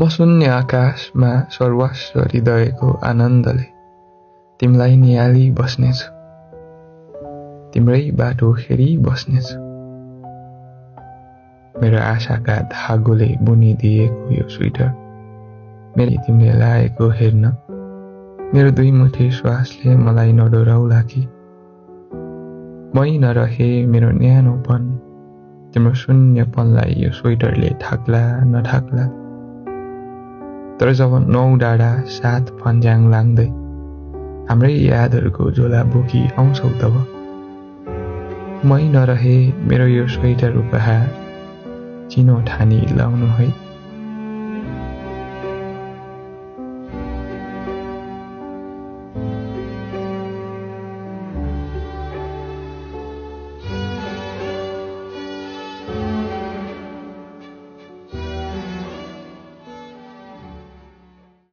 म शून्य आकाशमा सर्वस्व हृदयको आनन्दले तिमीलाई निहाली बस्नेछु, तिम्रै बाटो हेरी बस्नेछु। मेरो आशाका धागोले बुनिदिएको यो स्वेटर मेरो तिमीले लाएको हेर्न, मेरो दुई मुठी श्वासले मलाई नडोराउला कि। मै नरहे मेरो न्यानोपन, तिम्रो शून्यपनलाई यो स्वेटरले ढाक्ला नढाक्ला। तर जब 9 डाँडा 7 फन्ज्याङ लाङ्दै हाम्रै यादहरूको झोला बोकी आउँछौ तब मै नरहे मेरो यो स्वेटर उपहार चिनो ठानी लाउनु है।